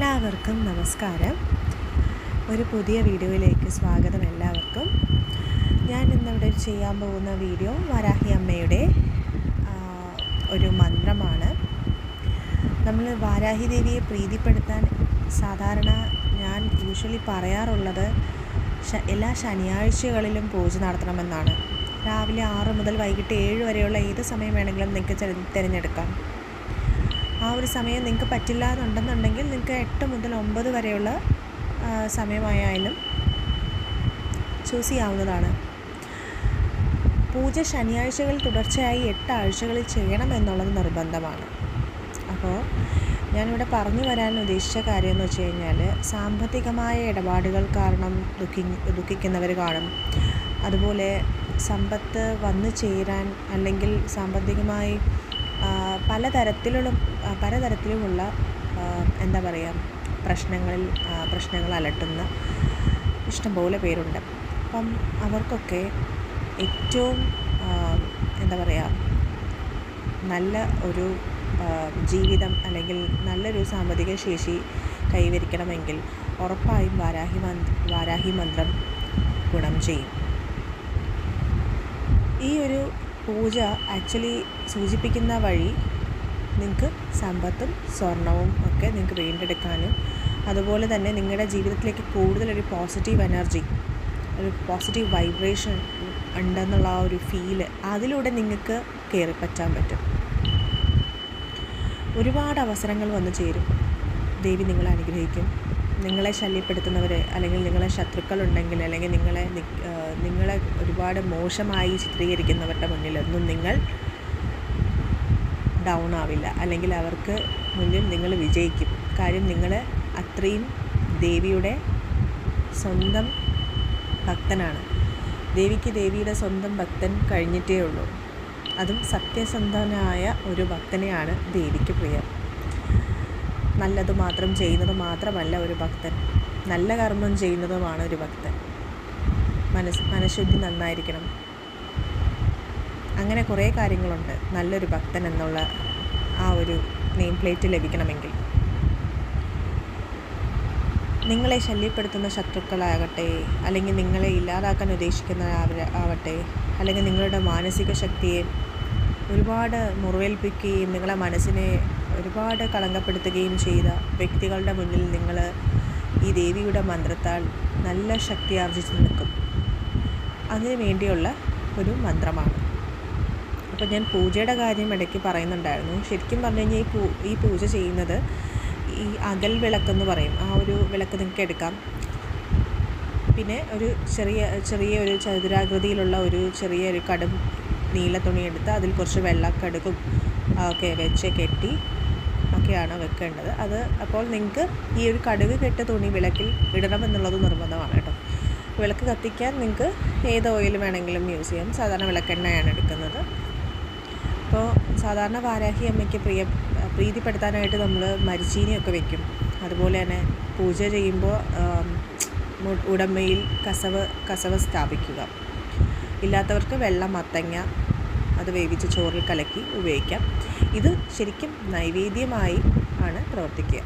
എല്ലാവർക്കും നമസ്കാരം. ഒരു പുതിയ വീഡിയോയിലേക്ക് സ്വാഗതം എല്ലാവർക്കും. ഞാൻ ഇന്നിവിടെ ചെയ്യാൻ പോകുന്ന വീഡിയോ വാരാഹി അമ്മയുടെ ഒരു മന്ത്രമാണ്. നമ്മൾ വാരാഹി ദേവിയെ പ്രീതിപ്പെടുത്താൻ സാധാരണ ഞാൻ യൂഷ്വലി പറയാറുള്ളത് എല്ലാ ശനിയാഴ്ചകളിലും പൂജ നടത്തണമെന്നാണ്. രാവിലെ 6 മുതൽ വൈകിട്ട് 7 വരെയുള്ള ഏത് സമയം വേണമെങ്കിലും നിങ്ങൾക്ക് തിരഞ്ഞെടുക്കാം. ആ ഒരു സമയം നിങ്ങൾക്ക് പറ്റില്ല എന്നുണ്ടെന്നുണ്ടെങ്കിൽ നിങ്ങൾക്ക് 8 മുതൽ 9 വരെയുള്ള സമയമായാലും ചൂസ് ചെയ്യാവുന്നതാണ്. പൂജ ശനിയാഴ്ചകൾ തുടർച്ചയായി 8 ആഴ്ചകളിൽ ചെയ്യണം എന്നുള്ളത് നിർബന്ധമാണ്. അപ്പോൾ ഞാനിവിടെ പറഞ്ഞു വരാൻ ഉദ്ദേശിച്ച കാര്യം എന്ന് വെച്ച് കഴിഞ്ഞാൽ, സാമ്പത്തികമായ ഇടപാടുകൾ കാരണം ദുഃഖിക്കുന്നവർ കാണും. അതുപോലെ സമ്പത്ത് വന്നു ചേരാൻ അല്ലെങ്കിൽ സാമ്പത്തികമായി പലതരത്തിലുമുള്ള എന്താ പറയുക പ്രശ്നങ്ങൾ അലട്ടുന്ന ഇഷ്ടംപോലെ പേരുണ്ട്. അപ്പം അവർക്കൊക്കെ ഏറ്റവും എന്താ പറയുക നല്ല ഒരു ജീവിതം അല്ലെങ്കിൽ നല്ലൊരു സാമ്പത്തിക ശേഷി കൈവരിക്കണമെങ്കിൽ ഉറപ്പായും വാരാഹി മന്ത്രം ഗുണം ചെയ്യും. ഈ ഒരു പൂജ ആക്ച്വലി സൂചിപ്പിക്കുന്ന വഴി നിങ്ങൾക്ക് സമ്പത്തും സ്വർണവും ഒക്കെ നിങ്ങൾക്ക് വീണ്ടെടുക്കാനും, അതുപോലെ തന്നെ നിങ്ങളുടെ ജീവിതത്തിലേക്ക് കൂടുതലൊരു പോസിറ്റീവ് എനർജി, ഒരു പോസിറ്റീവ് വൈബ്രേഷൻ ഉണ്ടെന്നുള്ള ആ ഒരു ഫീല് അതിലൂടെ നിങ്ങൾക്ക് കയറിപ്പറ്റാൻ പറ്റും. ഒരുപാട് അവസരങ്ങൾ വന്നു ചേരും. ദേവി നിങ്ങളെ അനുഗ്രഹിക്കും. നിങ്ങളെ ശല്യപ്പെടുത്തുന്നവർ അല്ലെങ്കിൽ നിങ്ങളെ ശത്രുക്കളുണ്ടെങ്കിൽ അല്ലെങ്കിൽ നിങ്ങളെ ഒരുപാട് മോശമായി ചിത്രീകരിക്കുന്നവരുടെ മുന്നിലൊന്നും നിങ്ങൾ ഡൗൺ ആവില്ല, അല്ലെങ്കിൽ അവർക്ക് മുന്നിൽ നിങ്ങൾ വിജയിക്കും. കാര്യം നിങ്ങൾ അത്രയും ദേവിയുടെ സ്വന്തം ഭക്തനാണ്. ദേവിക്ക് ദേവിയുടെ സ്വന്തം ഭക്തൻ കഴിഞ്ഞിട്ടേ ഉള്ളൂ. അതും സത്യസന്ധനായ ഒരു ഭക്തനെയാണ് ദേവിക്ക് പ്രിയം. നല്ലത് മാത്രം ചെയ്യുന്നത് മാത്രമല്ല ഒരു ഭക്തൻ, നല്ല കർമ്മം ചെയ്യുന്നതുമാണ് ഒരു ഭക്തൻ. മനഃശുദ്ധി നന്നായിരിക്കണം. അങ്ങനെ കുറേ കാര്യങ്ങളുണ്ട് നല്ലൊരു ഭക്തൻ എന്നുള്ള ആ ഒരു നെയിം പ്ലേറ്റ് ലഭിക്കണമെങ്കിൽ. നിങ്ങളെ ശല്യപ്പെടുത്തുന്ന ശത്രുക്കളാകട്ടെ, അല്ലെങ്കിൽ നിങ്ങളെ ഇല്ലാതാക്കാൻ ഉദ്ദേശിക്കുന്നവരാവട്ടെ, അല്ലെങ്കിൽ നിങ്ങളുടെ മാനസിക ശക്തിയെ ഒരുപാട് മുറിവേൽപ്പിക്കുകയും നിങ്ങളെ മനസ്സിനെ ഒരുപാട് കളങ്കപ്പെടുത്തുകയും ചെയ്ത വ്യക്തികളുടെ മുന്നിൽ നിങ്ങൾ ഈ ദേവിയുടെ മന്ത്രത്താൽ നല്ല ശക്തി ആർജിച്ച് നിൽക്കും. അതിനു വേണ്ടിയുള്ള ഒരു മന്ത്രമാണ്. അപ്പോൾ ഞാൻ പൂജയുടെ കാര്യം ഇടയ്ക്ക് പറയുന്നുണ്ടായിരുന്നു. ശരിക്കും പറഞ്ഞു കഴിഞ്ഞാൽ ഈ പൂജ ചെയ്യുന്നത് ഈ അകൽ വിളക്കെന്ന് പറയും. ആ ഒരു വിളക്ക് നിങ്ങൾക്ക് എടുക്കാം. പിന്നെ ഒരു ചെറിയ ഒരു ചതുരാകൃതിയിലുള്ള ഒരു ചെറിയൊരു കടും നീല തുണി എടുത്ത് അതിൽ കുറച്ച് വെള്ളക്കടുക്കും ഒക്കെ വെച്ച് കെട്ടി ഒക്കെയാണ് വെക്കേണ്ടത്. അപ്പോൾ നിങ്ങൾക്ക് ഈ ഒരു കടുക് കെട്ട തുണി വിളക്കിൽ ഇടണമെന്നുള്ളത് നിർബന്ധമാണ് കേട്ടോ. വിളക്ക് കത്തിക്കാൻ നിങ്ങൾക്ക് ഏത് ഓയിൽ വേണമെങ്കിലും യൂസ് ചെയ്യാം. സാധാരണ വിളക്കെണ്ണയാണ് എടുക്കുന്നത്. അപ്പോൾ സാധാരണ വാരാഹി അമ്മയ്ക്ക് പ്രീതിപ്പെടുത്താനായിട്ട് നമ്മൾ മരിച്ചീനിയൊക്കെ വെക്കും. അതുപോലെ തന്നെ പൂജ ചെയ്യുമ്പോൾ ഉടമയിൽ കസവ് സ്ഥാപിക്കുക. ഇല്ലാത്തവർക്ക് വെള്ളം മത്തങ്ങ അത് വേവിച്ച് ചോറിൽ കലക്കി ഉപയോഗിക്കാം. ഇത് ശരിക്കും നൈവേദ്യമായി ആണ് പ്രവർത്തിക്കുക.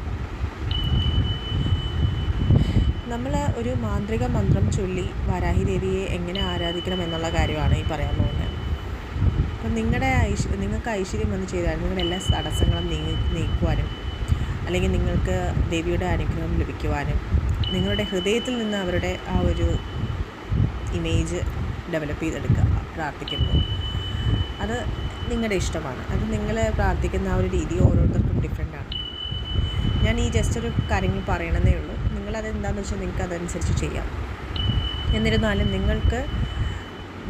നമ്മൾ ഒരു മാന്ത്രിക മന്ത്രം ചൊല്ലി വാരാഹി ദേവിയെ എങ്ങനെ ആരാധിക്കണം എന്നുള്ള കാര്യമാണ് ഈ പറയാൻ പോകുന്നത്. അപ്പം നിങ്ങൾക്ക് ഐശ്വര്യം വന്ന് ചെയ്താൽ നിങ്ങളുടെ എല്ലാ തടസ്സങ്ങളും നീക്കുവാനും, അല്ലെങ്കിൽ നിങ്ങൾക്ക് ദേവിയുടെ അനുഗ്രഹം ലഭിക്കുവാനും, നിങ്ങളുടെ ഹൃദയത്തിൽ നിന്ന് അവരുടെ ആ ഒരു ഇമേജ് ഡെവലപ്പ് ചെയ്തെടുക്കുക പ്രാർത്ഥിക്കുമ്പോൾ. അത് നിങ്ങളുടെ ഇഷ്ടമാണ്. അത് നിങ്ങൾ പ്രാർത്ഥിക്കുന്ന ആ ഒരു രീതി ഓരോരുത്തർക്കും ഡിഫറെൻ്റാണ്. ഞാൻ ഈ ജസ്റ്റ് ഒരു കാര്യങ്ങൾ പറയണമെന്നേ ഉള്ളൂ. നിങ്ങളത് എന്താണെന്ന് വെച്ചാൽ നിങ്ങൾക്ക് അതനുസരിച്ച് ചെയ്യാം. എന്നിരുന്നാലും നിങ്ങൾക്ക്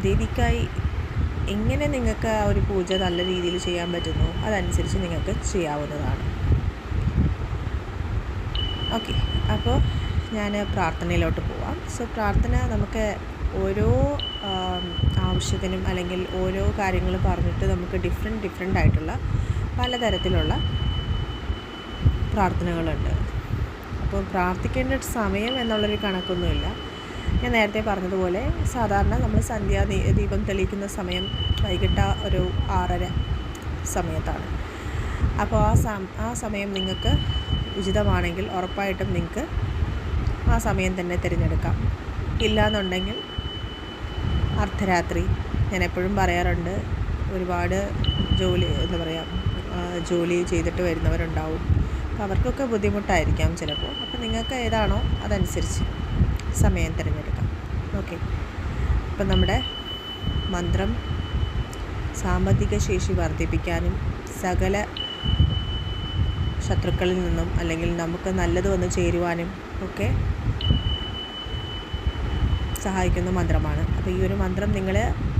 ദേവിക്കായി എങ്ങനെ നിങ്ങൾക്ക് ആ ഒരു പൂജ നല്ല രീതിയിൽ ചെയ്യാൻ പറ്റുന്നു അതനുസരിച്ച് നിങ്ങൾക്ക് ചെയ്യാവുന്നതാണ്. ഓക്കെ, അപ്പോൾ ഞാൻ പ്രാർത്ഥനയിലോട്ട് പോവാം. സോ പ്രാർത്ഥന നമുക്ക് ഓരോ ആവശ്യത്തിനും അല്ലെങ്കിൽ ഓരോ കാര്യങ്ങൾ പറഞ്ഞിട്ട് നമുക്ക് ഡിഫറെൻ്റ് ആയിട്ടുള്ള പലതരത്തിലുള്ള പ്രാർത്ഥനകളുണ്ട്. അപ്പോൾ പ്രാർത്ഥിക്കേണ്ട സമയം എന്നുള്ളൊരു കണക്കൊന്നുമില്ല. ഞാൻ നേരത്തെ പറഞ്ഞതുപോലെ സാധാരണ നമ്മൾ ദീപം തെളിയിക്കുന്ന സമയം വൈകിട്ട് ഒരു 6:30 സമയത്താണ്. അപ്പോൾ ആ സമയം നിങ്ങൾക്ക് ഉചിതമാണെങ്കിൽ ഉറപ്പായിട്ടും നിങ്ങൾക്ക് ആ സമയം തന്നെ തിരഞ്ഞെടുക്കാം. ഇല്ലയെന്നുണ്ടെങ്കിൽ അർദ്ധരാത്രി. ഞാൻ എപ്പോഴും പറയാറുണ്ട്, ഒരുപാട് ജോലി ചെയ്തിട്ട് വരുന്നവരുണ്ടാവും. അപ്പോൾ അവർക്കൊക്കെ ബുദ്ധിമുട്ടായിരിക്കാം ചിലപ്പോൾ. അപ്പോൾ നിങ്ങൾക്ക് ഏതാണോ അതനുസരിച്ച് സമയം തിരഞ്ഞെടുക്കാം. ഓക്കെ. അപ്പം നമ്മുടെ മന്ത്രം സാമ്പത്തിക ശേഷി വർദ്ധിപ്പിക്കാനും സകല ശത്രുക്കളിൽ നിന്നും അല്ലെങ്കിൽ നമുക്ക് നല്ലത് വന്ന് ചേരുവാനും ഒക്കെ സഹായിക്കുന്ന മന്ത്രമാണ്. അപ്പോൾ ഈ ഒരു മന്ത്രം നിങ്ങൾ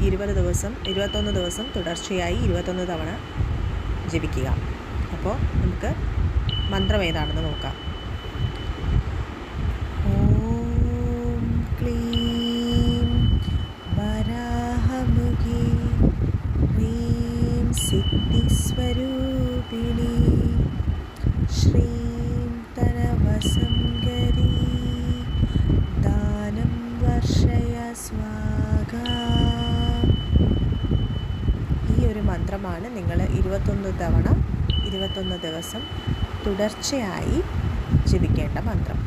21 ദിവസം തുടർച്ചയായി 21 തവണ ജപിക്കുക. അപ്പോൾ നമുക്ക് മന്ത്രം ഏതാണെന്ന് നോക്കാം. ഓം ക്ലീം വരാഹമുഖി ഹ്രീം സിദ്ധിസ്വരൂപിണി ശ്രീം തനവസംഗരി ദാനം വർഷയ സ്വാഗ. ഈ ഒരു മന്ത്രമാണ് നിങ്ങൾ 21 തവണ 21 ദിവസം തുടർച്ചയായി ജപിക്കേണ്ട മന്ത്രം.